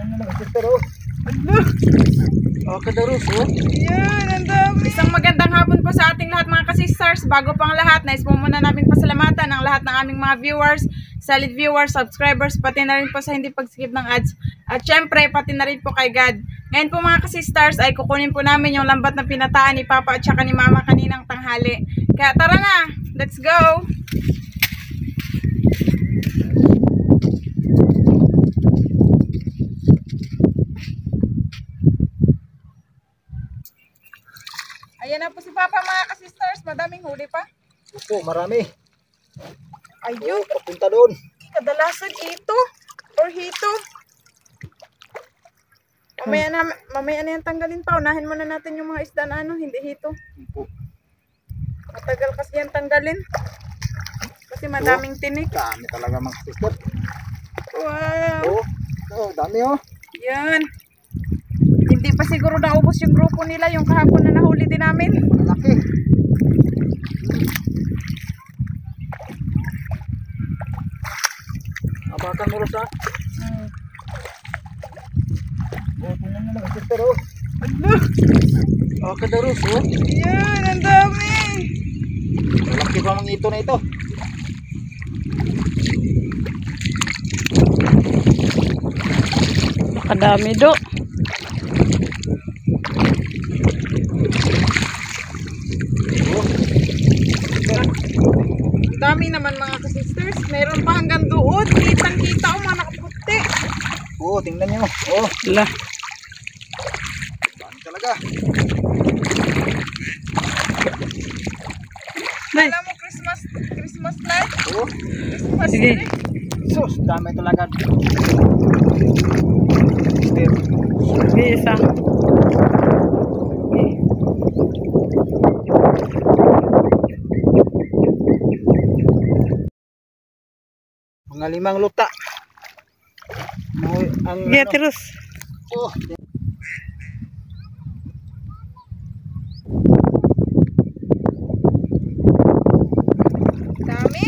tingnan nyo lang, sister, oh. Oh, kadaros, oh. Yan, ang dami. Isang magandang hapon po sa ating lahat mga kasisters. Bago pang lahat, nais po muna namin pasalamatan ang lahat ng aming mga viewers, solid viewers, subscribers, pati na rin po sa hindi pagskip ng ads. At syempre, pati na rin po kay God. Ngayon po mga kasisters, ay kukunin po namin yung lambat na pinataan ni Papa at saka ni Mama kaninang tanghali. Kaya tara na, let's go! Ayan na po si Papa mga kasisters. Madaming huli pa. Opo, marami. Ayun. Oh, papunta doon. Kadalasan ito. Or hito. Mamaya na yan tanggalin pa. Unahin muna natin yung mga isda na hindi hito. Opo. Matagal kasi yan tanggalin. Kasi madaming tinik. Dami talaga mga sister. Wow. Oh, dami, oh. Yan. Hindi pa siguro naubos yung grupo nila. Yung kahapon na nahuli din namin. Malaki. Abakan mo, Rosa. Oh, tingnan nyo lang, sister, oh. Oh, kadaros, oh. Yan, ang dami. Malaki pa mga ito na ito. Nakadami do. Ang dami naman mga kasisters. Meron pa hanggang doon. Kitang-kita o mga nakaputi. Oh, tingnan nyo. Oh, Lah. dami talaga. Alam mo Christmas light? Oh, Christmas Sige. tree? sus, dami talaga. Sister. Sige, isa. Mga 5 luta. Ang Sige, terus. oh, Dami.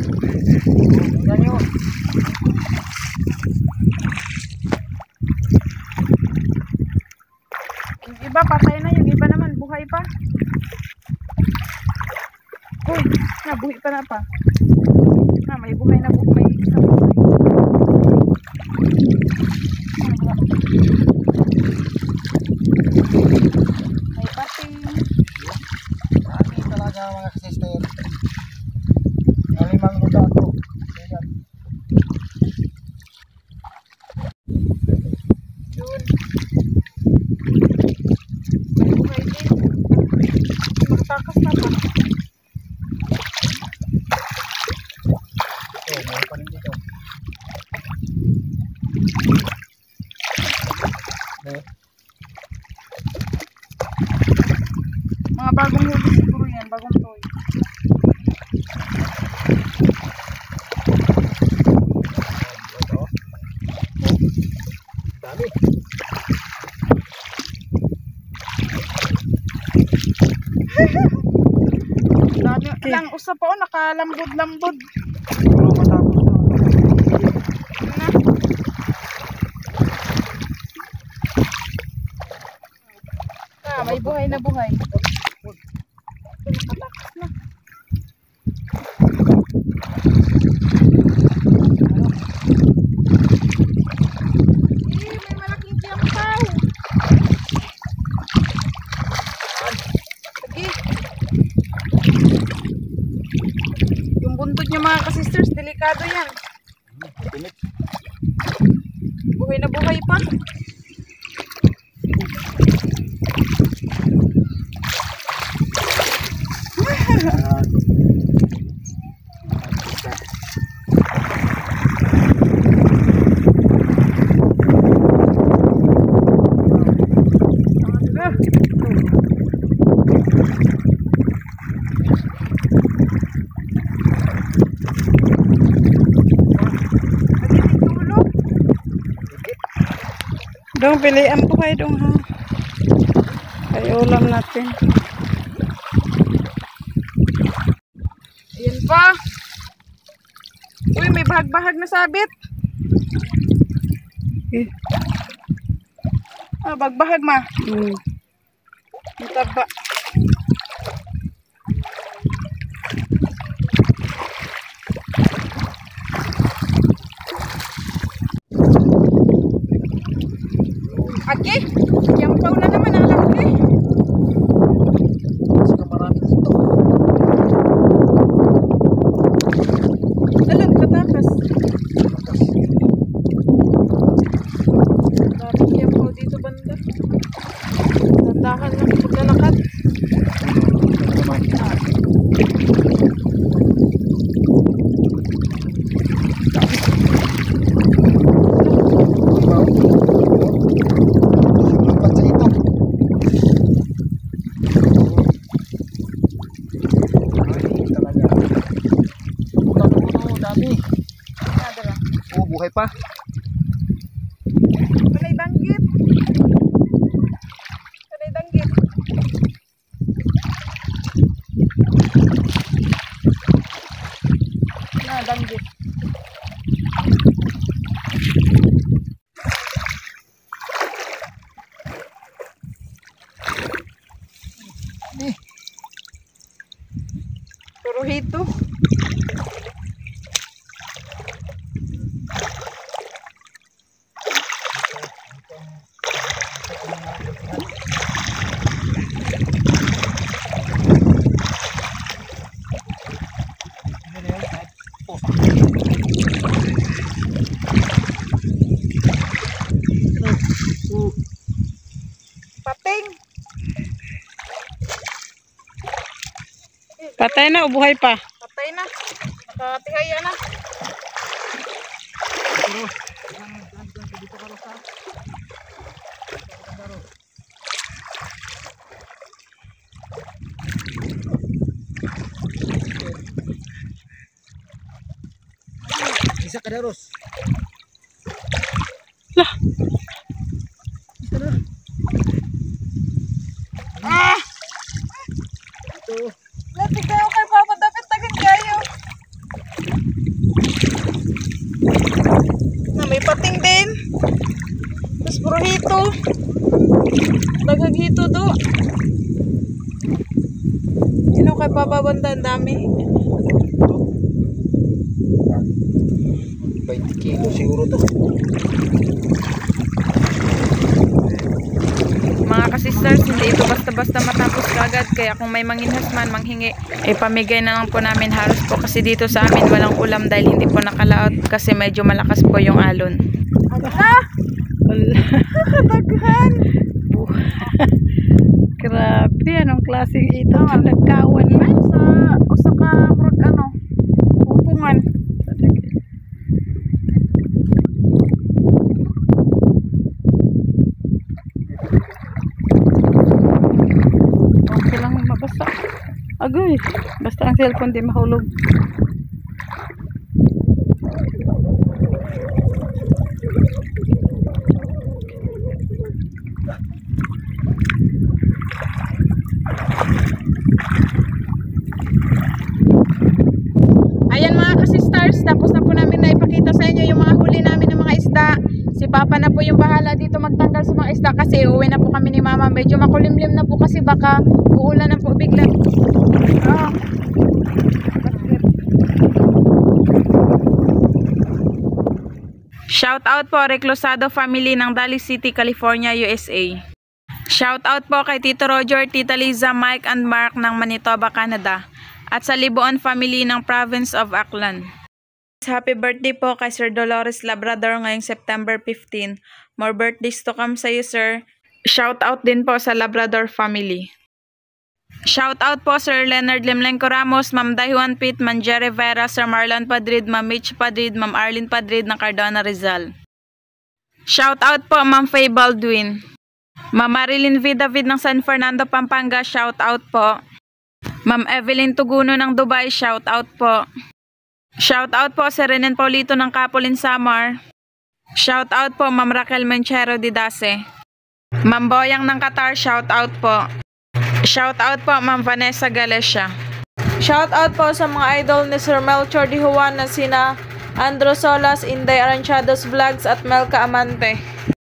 tingnan nyo. Yung iba patay na. Yung iba naman buhay pa. Uy, nabuhay pa na pa. May buhay na buhay. May isang buhay. May pating. Dami talaga mga sister. Mga 5 luta ito. Ayan. Yun. May buhay din. Magtakas na pa. Oh, meron pa rin dito. Oh, Mga bagong huli siguro yan. Bagong toy. ito. Dami. Dami. Lang usap po. Nakalambod-lambod. Siguro matapos na. Na. May buhay na buhay. Patakas na. May malaking tiyampaw. Sige. Yung buntot niya mga kasisters, delikado yan. Tinit. Buhay na buhay pa. Dong, pilihan po kayo dong ha. Ay ulam natin. Ayan pa. Uy, may bahag-bahag na sabit. Eh. Ah, bahag ma. Hmm. May taba. Ake, yung pau na naman ang laki. Saka marami dito. Alam, katakas. Dapat yung pau dito banda. Tandahan lang paglalakad. Lipat sa ito. Ay, talaga. Puno, dami. Nadala. Oh, buhay pa. Panay danggit. Panay danggit. Na, danggit. Puro hito. Pating. Patay na o buhay pa? Patay na. Nakatihaya na. Isa ka daros. Lah, Ah! Ito. Lapit kayo kay Papa. Dapat tagin kayo. Na may pating din. Tapos puro hito. Daghag hito do. Sino kay Papa banda ang dami. 20 kilo siguro to. Mga kasisters, hindi ito basta-basta matapos kagad. Kaya kung may manginhas man, manghingi, pamigay na lang po namin. Halos po kasi dito sa amin walang ulam dahil hindi po nakalaot kasi medyo malakas po yung alon. Ah! Daghan! grabe. Anong klaseng ito? Nagkawan na. Usa ka murag ano, umpungan. Okay lang mabasa. Agoy. Basta ang cellphone di mahulog. Ayan mga kasistars, tapos na po namin na ipakita sa inyo yung mga huli namin ng mga isda. Si Papa na po yung bahala dito magtanggal sa mga isda kasi uwi na po kami ni Mama. Medyo makulimlim na po kasi baka uulan na po bigla. Ah. Shout out po Reclusado family ng Daly City, California, USA. Shout out po kay Tito Roger, Tita Liza, Mike and Mark ng Manitoba, Canada. At sa Liboon family ng Province of Aklan. Happy birthday po kay Sir Dolores Labrador ngayong September 15. More birthdays to come sa iyo, sir. Shout out din po sa Labrador family. Shout out po Sir Leonard Lemlenco Ramos, Ma'am Dayuan Pitt, Ma'am Jerry Vera, Sir Marlon Padrid, Ma'am Mitch Padrid, Ma'am Arlene Padrid ng Cardona Rizal. Shout out po Ma'am Faye Baldwin. Ma'am Marilyn V. David ng San Fernando, Pampanga, shout out po. Ma'am Evelyn Tuguno ng Dubai, shout out po. Shout out po Sir Renan Paulito ng Capulin, Samar. Shout out po Ma'am Raquel Menchero Didase. Ma'am Boyang ng Qatar, shout out po. Shout out po Ma'am Vanessa Galesha. Shout out po sa mga idol ni Sir Melchor Di Juan na sina Andrew Solas, Inday Aranchados Vlogs at Melka Amante.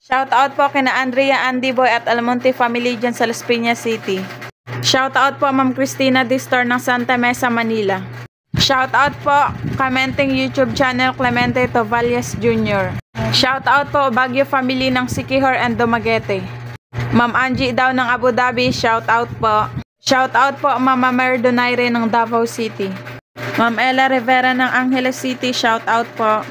Shoutout po kina Andrea Andy Boy at Almonte family dyan sa Las Piñas City. Shoutout po Ma'am Christina Distor ng Santa Mesa, Manila. Shoutout po commenting YouTube channel Clemente Tovalles Jr. Shoutout po Baguio family ng Sikihor and Dumaguete. Ma'am Angie daw ng Abu Dhabi, shoutout po. Shoutout po Mama Mer Donaire ng Davao City. Ma'am Ella Rivera ng Angeles City, shoutout po.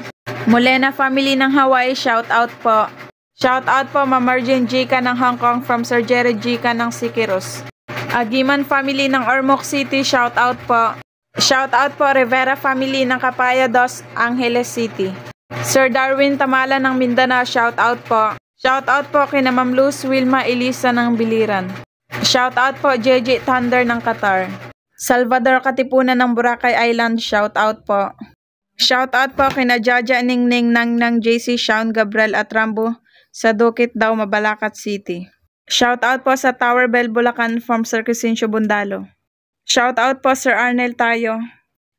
Molena family ng Hawaii, shoutout po. Shoutout po Ma'am Marjin Jika ng Hong Kong from Sir Jerry Jika ng Sikiros. Agiman family ng Ormoc City, shoutout po. Shoutout po Rivera family ng Capaya dos Angeles City. Sir Darwin Tamala ng Mindanao, shoutout po. Shoutout po kina Ma'am Luz Wilma Elisa ng Biliran. Shoutout po JJ Thunder ng Qatar. Salvador Katipunan ng Boracay Island, shoutout po. Shoutout po kina Jaja Ningning ng JC Shaun Gabriel at Rambo sa Dukit daw, Mabalacat City. Shoutout po sa Tower Bell Bulacan from Sir Crescencio Bundalo. Shoutout po Sir Arnel Tayo.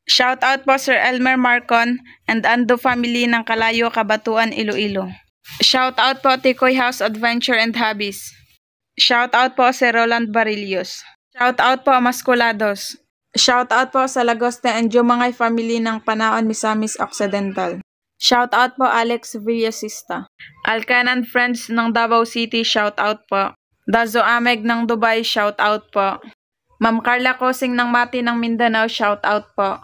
Shoutout po Sir Elmer Marcon and Ando family ng Kalayo, Kabatuan, Iloilo. Shoutout po Tikoy House Adventure and Hobbies. Shoutout po si Roland Barillos. Shoutout po Masculados. Shoutout po sa Lagoste and Jumangay family ng Panaon, Misamis Occidental. Shoutout po Alex Villasista. Alcanan Friends ng Davao City, shoutout po. Dazo Ameg ng Dubai, shoutout po. Ma'am Carla Kosing ng Mati ng Mindanao, shoutout po.